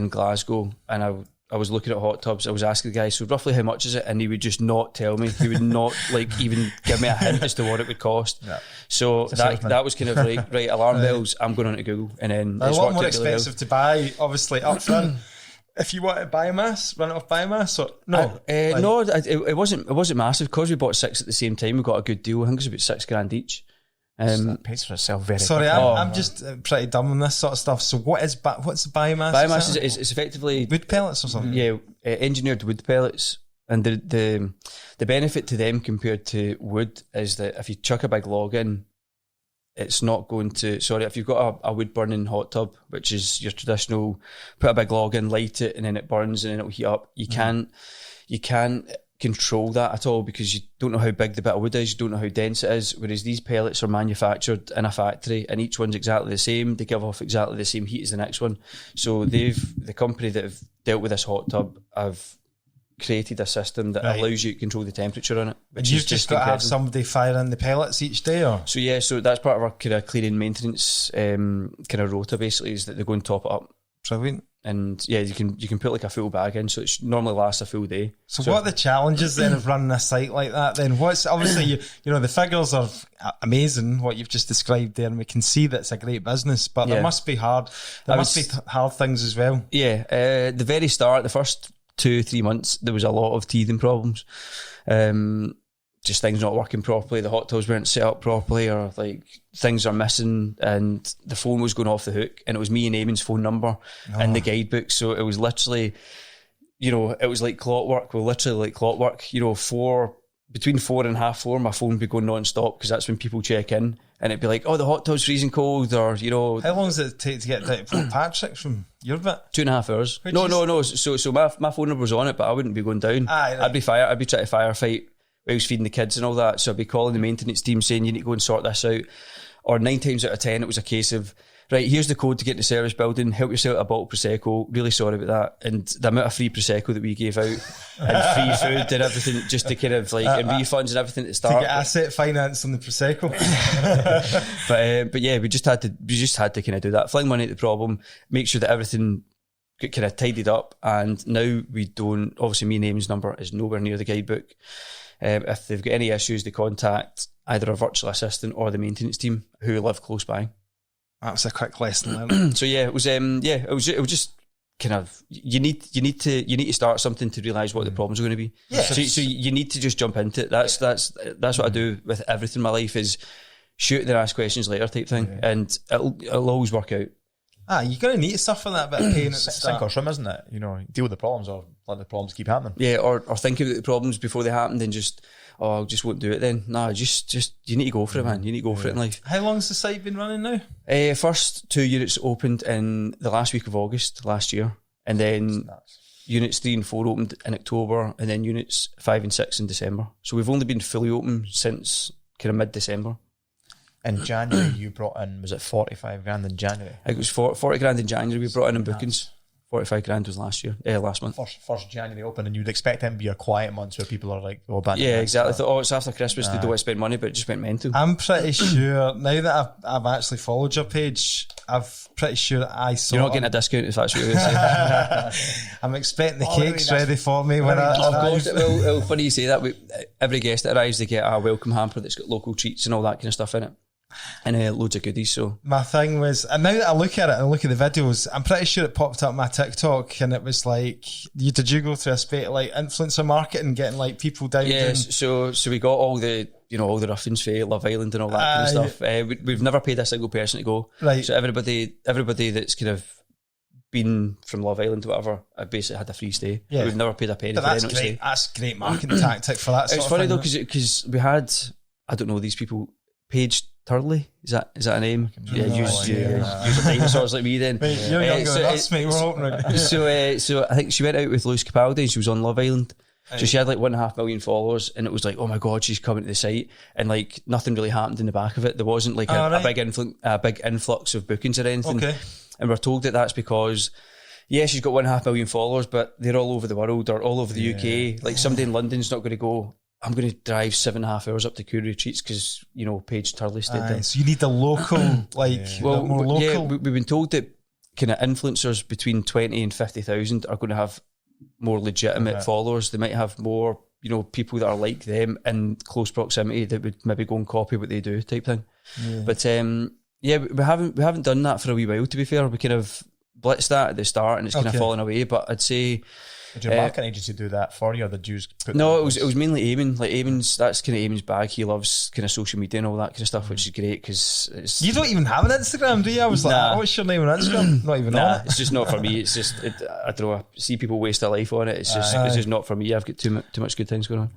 Glasgow, and I was looking at hot tubs, I was asking the guy, so roughly how much is it? And he would just not tell me. He would not even give me a hint as to what it would cost. Yeah. So that was kind of like, right, alarm bells, I'm going on to Google. And then a lot more expensive to buy, obviously, up front. If you wanted biomass, run it off biomass, or no? No, it wasn't massive. Because we bought 6 at the same time, we got a good deal. I think it was about $6,000 each. That pays for itself very Sorry, quickly. I'm just pretty dumb on this sort of stuff. So what's the biomass? Biomass is effectively wood pellets or something. Yeah, engineered wood pellets. And the benefit to them compared to wood is that if you chuck a big log in, it's not going to. Sorry, if you've got a wood burning hot tub, which is your traditional, put a big log in, light it, and then it burns and then it'll heat up. You can't control that at all, because you don't know how big the bit of wood is, you don't know how dense it is, whereas these pellets are manufactured in a factory and each one's exactly the same. They give off exactly the same heat as the next one. So the company that have dealt with this hot tub have created a system that allows you to control the temperature on it, which you've is just got to have somebody firing the pellets each day, or so that's part of our kind of cleaning maintenance kind of rota, basically, is that they go and top it up. Brilliant. And yeah, you can put like a full bag in, so it normally lasts a full day. So what are the challenges then of running a site like that then? What's obviously you know the figures are amazing, what you've just described there, and we can see that it's a great business, but there must be hard things as well. Yeah, the very start, the first 2-3 months, there was a lot of teething problems. Just things not working properly, the hot tubs weren't set up properly, or like things are missing, and the phone was going off the hook, and it was me and Eamon's phone number in the guidebook. So it was literally, it was like clockwork. Well, literally like clockwork. Between 4 and half 4, my phone would be going non-stop, because that's when people check in, and it'd be like, oh, the hot tub's freezing cold, or How long does it take to get down to Port Patrick from your bit? 2.5 hours. No. So my phone number was on it, but I wouldn't be going down. I'd be trying to firefight. I was feeding the kids and all that, so I'd be calling the maintenance team saying you need to go and sort this out. Or 9 times out of 10, it was a case of, right, here's the code to get in the service building, help yourself a bottle of Prosecco, really sorry about that. And the amount of free Prosecco that we gave out, and free food and everything, just to kind of like, and refunds and everything to start. To get asset finance on the Prosecco. but yeah, we just had to kind of do that, fling money at the problem, make sure that everything get kind of tidied up. And now we don't, obviously me and Eamon's number is nowhere near the guidebook. If they've got any issues, they contact either a virtual assistant or the maintenance team who live close by. That's a quick lesson learned. So yeah, it was just kind of you need to start something to realise what the problems are going to be. Yeah. So you need to just jump into it. That's what I do with everything in my life, is shoot and then ask questions later type thing, and it'll always work out. You're going to need to suffer that bit of pain at the start. Sink or swim, isn't it? Deal with the problems or let the problems keep happening. Yeah, or think about the problems before they happen, then I just won't do it then. No, just you need to go for it, man. You need to go for it in life. How long's the site been running now? First 2 units opened in the last week of August last year, and then units 3 and 4 opened in October, and then units 5 and 6 in December. So we've only been fully open since kind of mid-December. In January, you brought in, was it 45 grand in January? I think it was 40 grand in January we brought in bookings. 45 grand was last month. First January open, and you'd expect them to be a quiet month where people are like, yeah, exactly. I thought, it's after Christmas, they don't want to spend money, but it just went mental. I'm pretty sure, now that I've actually followed your page, I'm pretty sure that I saw... You're not getting a discount if that's what you're saying. I'm expecting the cakes ready for me when I arrive. Of course, well, funny you say that. Every guest that arrives, they get a welcome hamper that's got local treats and all that kind of stuff in it. and loads of goodies. So My thing was, and now that I look at it and I look at the videos, I'm pretty sure it popped up my TikTok, and it was like, did you go through a spate of like influencer marketing, getting like people down? yes, so we got all the all the ruffians for Love Island and all that kind of stuff. We've never paid a single person to go. Right. So everybody that's kind of been from Love Island or whatever, I basically had a free stay. Yeah. We've never paid a penny But for that's anyone to great. stay. That's a great marketing tactic for that. It's funny though because we had, I don't know these people, Paige Turley, is that a name? Use dinosaurs like me then. Mate, you're younger than us, mate. We're hoping. So I think she went out with Lewis Capaldi and she was on Love Island. So she had like 1.5 million followers, and it was like, oh my god, she's coming to the site, and like nothing really happened in the back of it. There wasn't like a big influx of bookings or anything. Okay. And we're told that that's because, she's got 1.5 million followers, but they're all over the world or all over the UK. Like somebody in London's not going to go, I'm going to drive 7.5 hours up to Cool Retreats because, Paige Turley stayed there. So you need the local, more local. Yeah, we've been told that kind of influencers between 20 and 50,000 are going to have more legitimate followers. They might have more, people that are like them in close proximity that would maybe go and copy what they do type thing. Yeah. But we haven't done that for a wee while, to be fair. We kind of blitzed that at the start and it's kind of fallen away. But I'd say, did your marketing agency do that for you, or did you put no, it was mainly Eamon. Like that's kind of Eamon's bag. He loves kind of social media and all that kind of stuff, which is great because it's. You don't even have an Instagram, do you? I was like, what's your name on Instagram? Not even on it. It's just not for me. It's just I don't know. I see people waste their life on it. It's just not for me. I've got too much good things going on.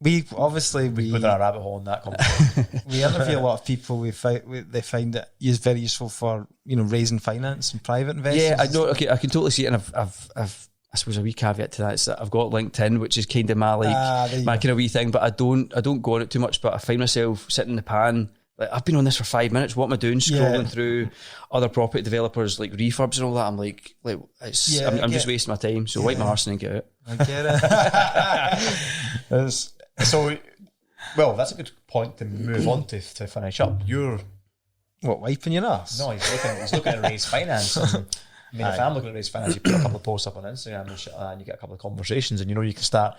We put a rabbit hole in that conversation. We interview a lot of people. They find it is very useful for raising finance and private investors. Yeah, I know. Okay, I can totally see it, and I've I suppose a wee caveat to that is that I've got LinkedIn, which is kind of my kind of wee thing, but I don't go on it too much. But I find myself sitting in the pan. Like, I've been on this for 5 minutes. What am I doing? Scrolling through other property developers like refurbs and all that. I'm like I'm just wasting my time. So wipe my arse and get out. I get it. So, well, that's a good point to move on to finish up. You're wiping your arse? No, he's looking to raise finance. And, I mean, if I'm looking to raise finance, you put a couple of posts up on Instagram and shit, and you get a couple of conversations, and you can start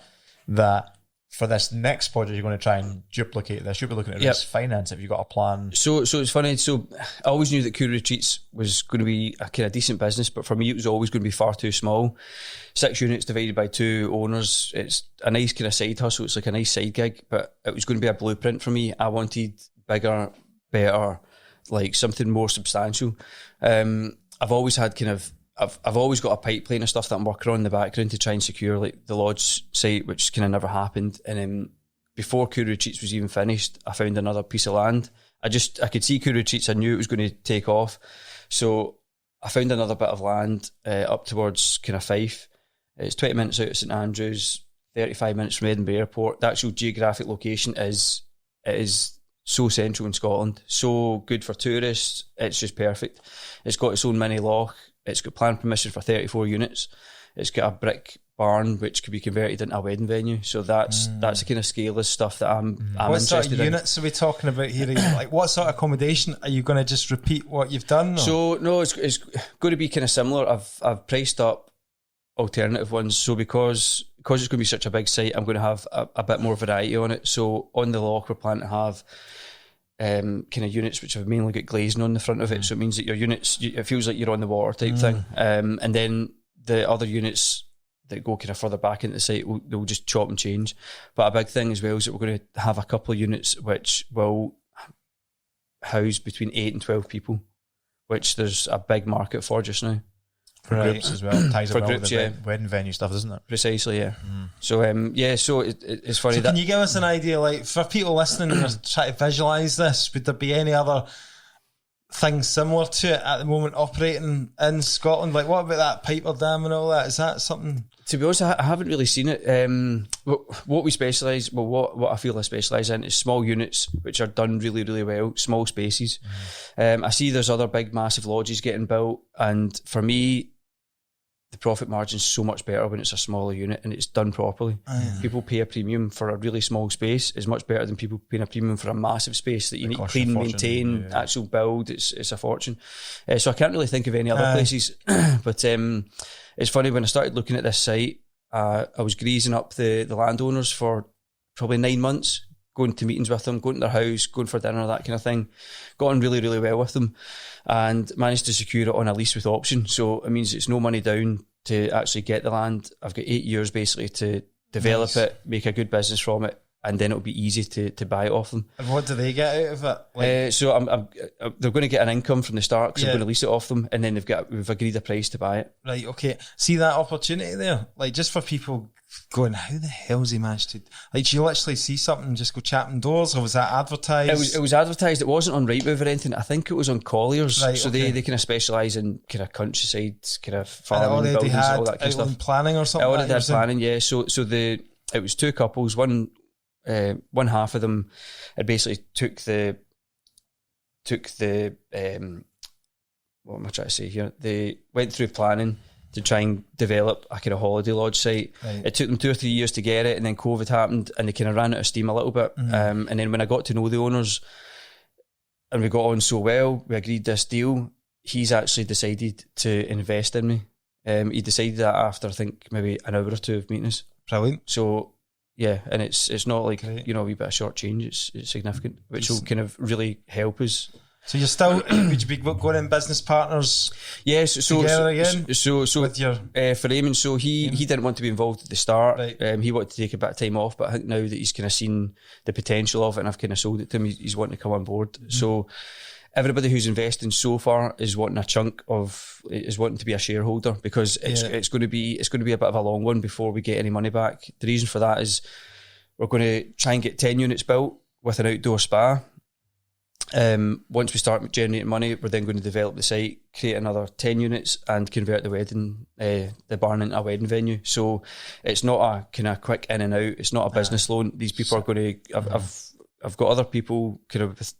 that. For this next project, you're going to try and duplicate this. You'll be looking at raise finance if you've got a plan. So it's funny. So I always knew that Cool Retreats was going to be a kind of decent business, but for me, it was always going to be far too small. 6 units divided by 2 owners. It's a nice kind of side hustle. It's like a nice side gig, but it was going to be a blueprint for me. I wanted bigger, better, like something more substantial. I've always had I've always got a pipeline of stuff that I'm working on in the background to try and secure like the lodge site, which kind of never happened. And before Cool Retreats was even finished, I found another piece of land. I could see Cool Retreats. I knew it was going to take off. So I found another bit of land up towards kind of Fife. It's 20 minutes out of St Andrews, 35 minutes from Edinburgh Airport. The actual geographic location is so central in Scotland, so good for tourists. It's just perfect. It's got its own mini loch. It's got planning permission for 34 units. It's got a brick barn which could be converted into a wedding venue. So that's the kind of scale of stuff that I'm what interested sort of in. units are we talking about here? Like, what sort of accommodation are you going to just repeat what you've done? Or? So no, it's going to be kind of similar. I've priced up alternative ones. So because it's going to be such a big site, I'm going to have a bit more variety on it. So on the loch, we're planning to have kind of units which have mainly got glazing on the front of it, so it means that your units, it feels like you're on the water type thing, and then the other units that go kind of further back into the site, they'll just chop and change. But a big thing as well is that we're going to have a couple of units which will house between 8 and 12 people, which there's a big market for just now. For groups as well, ties for well groups, with the wedding venue stuff, doesn't it? Precisely, yeah. So so it's funny. So can you give us an idea, like for people listening who are trying to visualise this, would there be any other things similar to it at the moment operating in Scotland? Like, what about that Piper Dam and all that? Is that something? To be honest, I haven't really seen it. What we specialise, what I feel I specialise in is small units which are done really, really well, small spaces. I see there's other big, massive lodges getting built, and for me, the profit margin's so much better when it's a smaller unit and it's done properly. People pay a premium for a really small space. It's much better than people paying a premium for a massive space that you need to clean, maintain, actual build. It's a fortune. So I can't really think of any other places. But it's funny, when I started looking at this site, I was greasing up the landowners for probably 9 months, going to meetings with them, going to their house, going for dinner, that kind of thing. Got on really, really well with them and managed to secure it on a lease with option. So it means it's no money down to actually get the land. I've got 8 years basically to develop it, make a good business from it, and then it'll be easy to buy it off them. And what do they get out of it? So they're going to get an income from the start because I'm going to lease it off them, and then we've agreed a price to buy it. Right, okay. See that opportunity there? Like, just for people going, how the hell's he managed to... Like, did you literally see something and just go chapping doors, or was that advertised? It was advertised. It wasn't on Rightmove or anything. I think it was on Colliers. Right, so okay. they kind of specialise in kind of countryside, kind of farming, buildings, all that kind of stuff. Planning or something? I already had planning, yeah. So it was two couples. One half of them had basically took the what am I trying to say here? They went through planning to try and develop a kind of holiday lodge site. Right. It took them 2 or 3 years to get it, and then COVID happened, and they kind of ran out of steam a little bit. Mm-hmm. And then when I got to know the owners, and we got on so well, we agreed this deal. He's actually decided to invest in me. He decided that after I think maybe an hour or two of meeting us. Brilliant. So yeah, and it's not like a wee bit of short change. It's significant, which will kind of really help us. So you're still would you be going in business partners? Yes. Together again. So with your for Eamon, so he didn't want to be involved at the start. Right. He wanted to take a bit of time off, but I think now that he's kind of seen the potential of it, and I've kind of sold it to him, he's wanting to come on board. Mm-hmm. So everybody who's investing so far is wanting to be a shareholder, because it's going to be a bit of a long one before we get any money back. The reason for that is we're going to try and get 10 units built with an outdoor spa. Once we start generating money, we're then going to develop the site, create another 10 units, and convert the barn into a wedding venue. So it's not a kind of quick in and out. It's not a business loan. These people are going to. I've got other people kind of with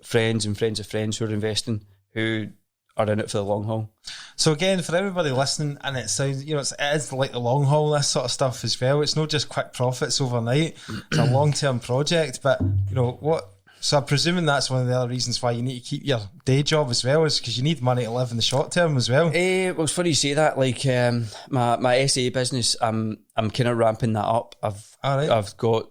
friends and friends of friends who are investing, who are in it for the long haul. So again, for everybody listening, and it sounds, it is like the long haul, this sort of stuff as well. It's not just quick profits overnight. It's a long-term project, but what? So I'm presuming that's one of the other reasons why you need to keep your day job as well, is because you need money to live in the short term as well. Well, it's funny you say that. Like my SA business, I'm kind of ramping that up. I've now got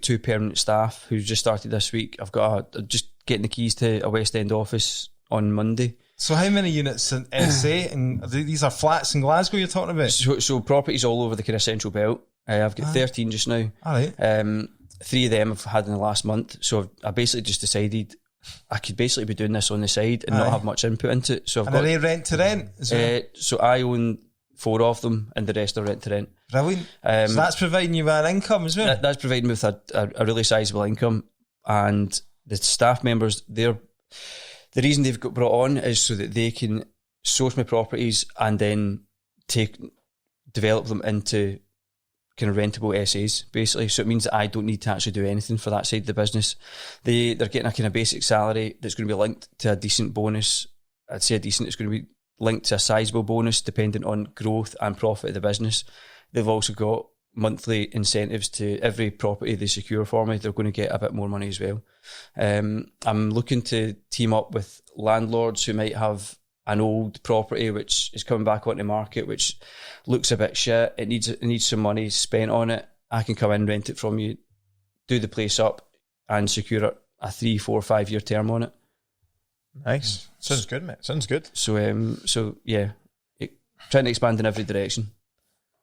2 permanent staff who just started this week. I've got just getting the keys to a West End office on Monday. So how many units in SA? And these are flats in Glasgow you're talking about? So properties all over the kind of central belt. I've got 13 just now. All right. 3 of them I've had in the last month. So I basically just decided I could basically be doing this on the side and not have much input into it. So are they rent to rent as well? So I own 4 of them, and the rest are rent to rent. Brilliant. So that's providing you with an income as well? That's providing me with a really sizable income. And the staff members, the reason they've got brought on is so that they can source my properties and then develop them into kind of rentable SAs, basically. So it means that I don't need to actually do anything for that side of the business. They're getting a kind of basic salary that's going to be linked to a decent bonus. I'd say it's going to be linked to a sizable bonus dependent on growth and profit of the business. They've also got monthly incentives to every property they secure for me. They're going to get a bit more money as well. I'm looking to team up with landlords who might have an old property which is coming back onto the market, which looks a bit shit. It needs some money spent on it. I can come in, rent it from you, do the place up, and secure a 3, 4, 5 year term on it. Nice. Sounds good, mate. Sounds good. So yeah, trying to expand in every direction.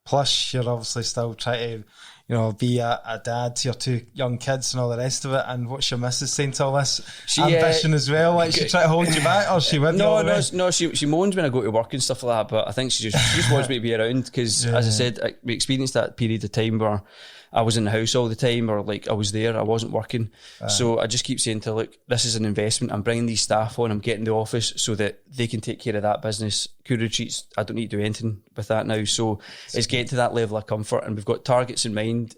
Plus, you're obviously still trying to, be a dad to your 2 young kids and all the rest of it. And what's your missus saying to all this ambition as well? Like, she try to hold you back, or she with you? No. She moans when I go to work and stuff like that. But I think she just wants me to be around because, as I said, we experienced that period of time where I was in the house all the time, or like I was there, I wasn't working. So I just keep saying to her, look, this is an investment. I'm bringing these staff on. I'm getting the office so that they can take care of that business. Cool retreats, I don't need to do anything with that now. So it's getting to that level of comfort, and we've got targets in mind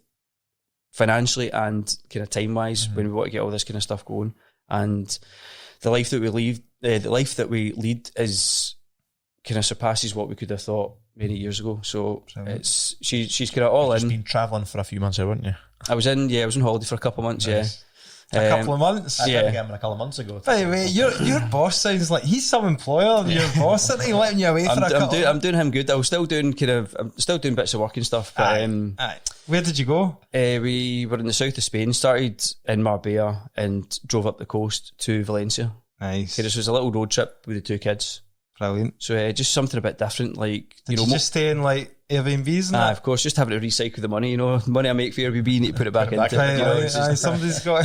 financially and kind of time wise when we want to get all this kind of stuff going. And the life that we lead is kind of surpasses what we could have thought many years ago. So she's kind of all in. You've been travelling for a few months, haven't you? I was on holiday for a couple of months. Nice. A couple of months. I Yeah. did get him a couple of months ago. By the way, your boss sounds like he's some employer. Your boss, isn't he, letting you away for a couple? I'm doing him good. I'm still doing bits of work and stuff. But Aye. Where did you go? we were in the south of Spain. Started in Marbella and drove up the coast to Valencia. Nice. This was a little road trip with the 2 kids. Brilliant. So just something a bit different, like Did you just stay in like Airbnbs and that? of course, just having to recycle the money. The money I make for Airbnb, you need to put it back into it. It's just- Somebody's got.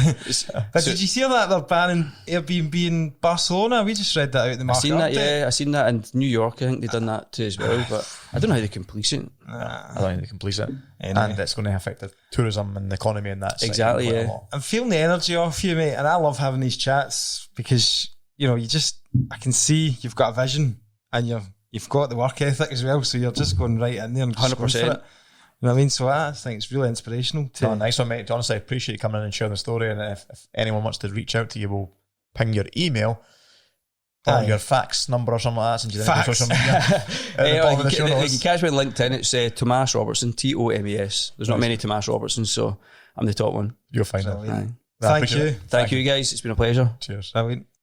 But did you see that they're banning Airbnb in Barcelona? We just read that out in the I market. seen that, update. yeah. I seen that in New York. I think they've done that too as well. But I don't know how they can police it. I don't think they can police it. Anyway. And it's going to affect the tourism and the economy and that. Exactly, quite a yeah. lot. I'm feeling the energy off you, mate, and I love having these chats because I can see you've got a vision and you've got the work ethic as well. So you're just going right in there and just going for it. 100%. You know what I mean? So I think it's really inspirational. No, nice one, mate. Honestly, I appreciate you coming in and sharing the story. And if anyone wants to reach out to you, we'll ping your email or Aye. your fax number or something like that. Since you Fax. social media. You can catch me on LinkedIn. It's Tomas Robertson, Tomas. There's not many Tomas Robertsons, so I'm the top one. You'll find it. Brilliant. I Thank appreciate you. it. Thank you, guys. It's been a pleasure. Cheers. Brilliant.